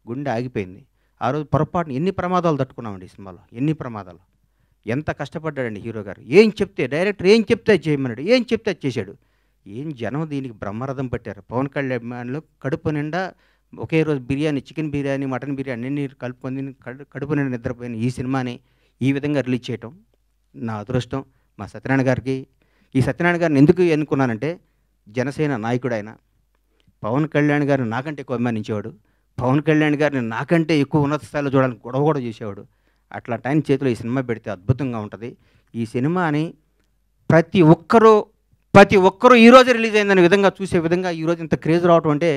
గుండె ఆగిపోయింది. ఆ రోజు పొరపాటున ఎన్ని ప్రమాదాలు తట్టుకున్నామండి ఈ సినిమాలో, ఎన్ని ప్రమాదాలు. ఎంత కష్టపడ్డాడండి హీరో గారు. ఏం చెప్తే డైరెక్టర్ ఏం చెప్తే అది చేయమన్నాడు, ఏం చెప్తే అది చేశాడు. ఏం జనం దీనికి బ్రహ్మరథం పట్టారు. పవన్ కళ్యాణ్ అభిమానులు కడుపు నిండా ఒకే రోజు బిర్యానీ, చికెన్ బిర్యానీ, మటన్ బిర్యానీ అన్నీ కలుపుకొని కడుపు నిండా నిద్రపోయిన ఈ సినిమాని ఈ విధంగా రిలీజ్ చేయటం నా అదృష్టం. మా సత్యనారాయణ గారికి, ఈ సత్యనారాయణ గారిని ఎందుకు ఎన్నుకున్నానంటే జనసేన నాయకుడు ఆయన. పవన్ కళ్యాణ్ గారిని నాకంటే ఎక్కువ అభిమానించేవాడు. పవన్ కళ్యాణ్ గారిని నాకంటే ఎక్కువ ఉన్నత స్థాయిలో చూడాలని గొడవ కూడా చేసేవాడు. అట్లాంటి ఆయన చేతిలో ఈ సినిమా పెడితే అద్భుతంగా ఉంటుంది. ఈ సినిమాని ప్రతి ఒక్కరూ ఈరోజు రిలీజ్ అయిందనే విధంగా చూసే విధంగా ఈరోజు ఇంత క్రేజ్ రావటం అంటే,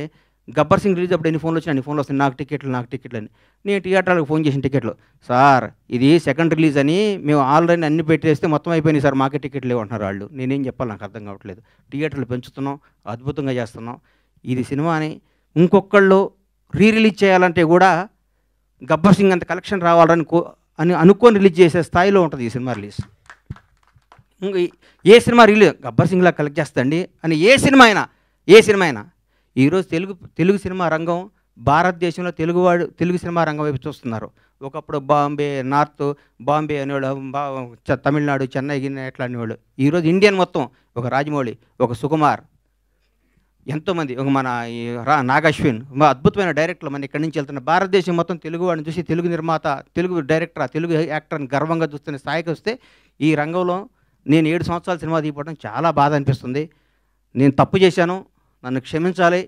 గబ్బర్ సింగ్ రిలీజ్ అప్పుడు ఎన్ని ఫోన్లు వచ్చినా అన్ని ఫోన్లు వస్తాయి, నాకు టికెట్లు అని. నేను థియేటర్లకు ఫోన్ చేసిన టికెట్లు, సార్ ఇది సెకండ్ రిలీజ్ అని మేము ఆల్రెడీ అన్ని పెట్టేస్తే మొత్తం అయిపోయినాయి సార్, మాకే టికెట్లు లేవు అంటున్నారు వాళ్ళు. నేనేం చెప్పాలి, నాకు అర్థం కావట్లేదు. థియేటర్లు పెంచుతున్నాం, అద్భుతంగా చేస్తున్నాం. ఇది సినిమాని ఇంకొకళ్ళు రిలీజ్ చేయాలంటే కూడా గబ్బర్ సింగ్ అంత కలెక్షన్ రావాలని అనుకొని రిలీజ్ చేసే స్థాయిలో ఉంటుంది ఈ సినిమా రిలీజ్. ఏ సినిమా రిలీజ్ గబ్బర్ సింగ్లా కలెక్ట్ చేస్తండి అని ఏ సినిమా అయినా ఈరోజు తెలుగు సినిమా రంగం భారతదేశంలో తెలుగు సినిమా రంగం వైపు చూస్తున్నారు. ఒకప్పుడు బాంబే అనేవాళ్ళు, తమిళనాడు, చెన్నై ఎట్లా అనేవాళ్ళు. ఈరోజు ఇండియన్ మొత్తం ఒక రాజమౌళి, ఒక సుకుమార్, ఎంతోమంది, ఒక మన నాగశ్విన్, అద్భుతమైన డైరెక్టర్లు మన ఇక్కడి నుంచి వెళ్తున్న భారతదేశం మొత్తం తెలుగు వాడిని చూసి తెలుగు నిర్మాత, తెలుగు డైరెక్టర్, తెలుగు యాక్టర్ని గర్వంగా చూస్తున్న స్థాయికి వస్తే ఈ రంగంలో నేను 7 సంవత్సరాల సినిమా తీయడం చాలా బాధ అనిపిస్తుంది. నేను తప్పు చేశాను, నన్ను క్షమించాలి.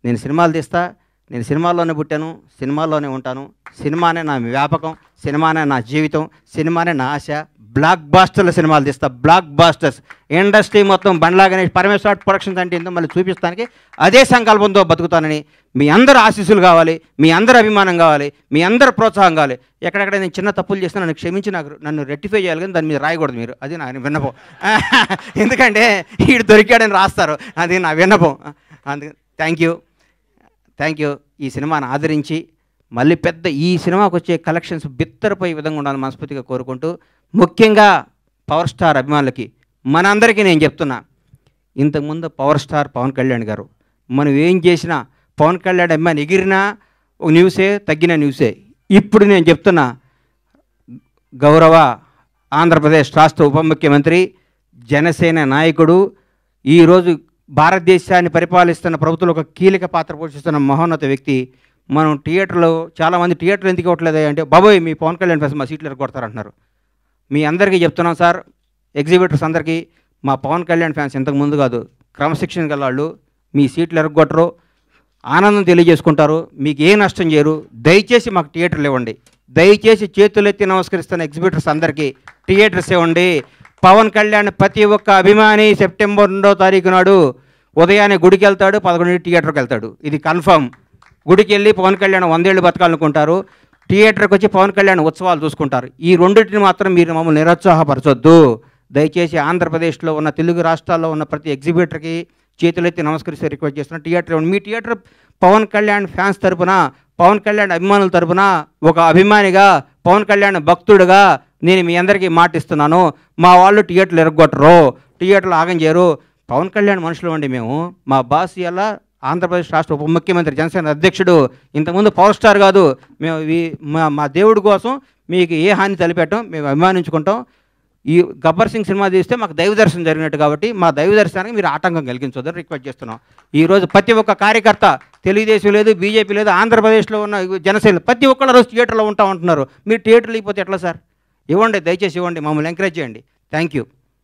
నేను సినిమాలు తీస్తా, నేను సినిమాల్లోనే పుట్టాను, సినిమాల్లోనే ఉంటాను. సినిమానే నా వ్యాపకం, సినిమానే నా జీవితం, సినిమానే నా ఆశ. బ్లాక్ బాస్టర్ల సినిమాలు తీస్తా, బ్లాక్ బాస్టర్స్. ఇండస్ట్రీ మొత్తం బండ్లా గణేష్, పరమేశ్వర ప్రొడక్షన్స్ అంటే ఏంటో మళ్ళీ చూపిస్తానికి అదే సంకల్పంతో బతుకుతానని మీ అందరు ఆశీస్సులు కావాలి, మీ అందరు అభిమానం కావాలి, మీ అందరు ప్రోత్సాహం కావాలి. ఎక్కడెక్కడ నేను చిన్న తప్పులు చేసినా నన్ను క్షమించి నన్ను రెక్టిఫై చేయాలి, కానీ దాని మీద రాయకూడదు మీరు. అది నా విన్నపం. ఎందుకంటే వీడు దొరికాడని రాస్తారు, అది నా విన్నపం. అందుకని థ్యాంక్ యూ. ఈ సినిమాను ఆదరించి మళ్ళీ ఈ సినిమాకు వచ్చే కలెక్షన్స్ బిత్తరపోయే విధంగా ఉండాలని మనస్ఫూర్తిగా కోరుకుంటూ, ముఖ్యంగా పవర్ స్టార్ అభిమానులకి మనందరికీ నేను చెప్తున్నా, ఇంతకుముందు పవర్ స్టార్ పవన్ కళ్యాణ్ గారు, మనం ఏం చేసినా పవన్ కళ్యాణ్ అభిమాని ఎగిరినా ఒక న్యూసే, తగ్గిన న్యూసే. ఇప్పుడు నేను చెప్తున్నా, గౌరవ ఆంధ్రప్రదేశ్ రాష్ట్ర ఉప ముఖ్యమంత్రి, జనసేన నాయకుడు, ఈరోజు భారతదేశాన్ని పరిపాలిస్తున్న ప్రభుత్వంలో ఒక కీలక పాత్ర పోషిస్తున్న మహోన్నత వ్యక్తి. మనం థియేటర్లో చాలామంది థియేటర్లు ఎందుకు ఇవ్వట్లేదు అంటే, బాబోయ్ మీ పవన్ కళ్యాణ్ ఫ్యాన్స్ మా సీట్లు ఎరగొడతారంటున్నారు. మీ అందరికీ చెప్తున్నాం సార్, ఎగ్జిబిటర్స్ అందరికీ, మా పవన్ కళ్యాణ్ ఫ్యాన్స్ ఇంతకు ముందు కాదు, క్రమశిక్షణ గల వాళ్ళు, మీ సీట్లు ఎరగొట్టరు, ఆనందం తెలియజేసుకుంటారు, మీకు ఏ నష్టం చేయరు. దయచేసి మాకు థియేటర్లు ఇవ్వండి. దయచేసి చేతులెత్తి నమస్కరిస్తున్న ఎగ్జిబిటర్స్ అందరికీ థియేటర్స్ ఇవ్వండి. పవన్ కళ్యాణ్ ప్రతి ఒక్క అభిమాని సెప్టెంబర్ 2వ తారీఖు నాడు ఉదయాన్నే గుడికి వెళ్తాడు, 11 థియేటర్కి వెళ్తాడు. ఇది కన్ఫర్మ్. గుడికి వెళ్ళి పవన్ కళ్యాణ్ 100 ఏళ్ళు బతకాలనుకుంటారు, థియేటర్కి వచ్చి పవన్ కళ్యాణ్ ఉత్సవాలు చూసుకుంటారు. ఈ రెండింటిని మాత్రం మీరు మమ్మల్ని నిరుత్సాహపరచొద్దు. దయచేసి ఆంధ్రప్రదేశ్లో ఉన్న తెలుగు రాష్ట్రాల్లో ఉన్న ప్రతి ఎగ్జిబిటర్కి చేతులెత్తి నమస్కరిస్తే రిక్వెస్ట్ చేస్తున్నాను, థియేటర్ మీ థియేటర్ పవన్ కళ్యాణ్ ఫ్యాన్స్ తరపున, పవన్ కళ్యాణ్ అభిమానుల తరపున, ఒక అభిమానిగా, పవన్ కళ్యాణ్ భక్తుడుగా నేను మీ అందరికీ మాటిస్తున్నాను. మా వాళ్ళు థియేటర్లు ఎరగొట్టరు, థియేటర్లు ఆగం చేయరు. పవన్ కళ్యాణ్ మనుషులు అండి మేము. మా బాస్ ఇలా ఆంధ్రప్రదేశ్ రాష్ట్ర ఉప ముఖ్యమంత్రి, జనసేన అధ్యక్షుడు, ఇంతకుముందు పవర్ స్టార్ కాదు. మేము మా దేవుడి కోసం మీకు ఏ హాని తలపెట్టాం, మేము అభిమానించుకుంటాం. ఈ గబ్బర్ సింగ్ సినిమా తీస్తే మాకు దైవ దర్శనం జరిగినట్టు, కాబట్టి మా దైవ దర్శనానికి మీరు ఆటంకం కలిగించొద్దని రిక్వెస్ట్ చేస్తున్నాం. ఈరోజు ప్రతి ఒక్క కార్యకర్త, తెలుగుదేశం లేదు, బీజేపీ లేదు, ఆంధ్రప్రదేశ్లో ఉన్న జనసేన ప్రతి ఒక్కళ్ళు రోజు థియేటర్లో ఉంటామంటున్నారు. మీరు థియేటర్లు ఇవ్వకపోతే ఎట్లా సార్? ఇవ్వండి, దయచేసి ఇవ్వండి, మమ్మల్ని ఎంకరేజ్ చేయండి. Thank you.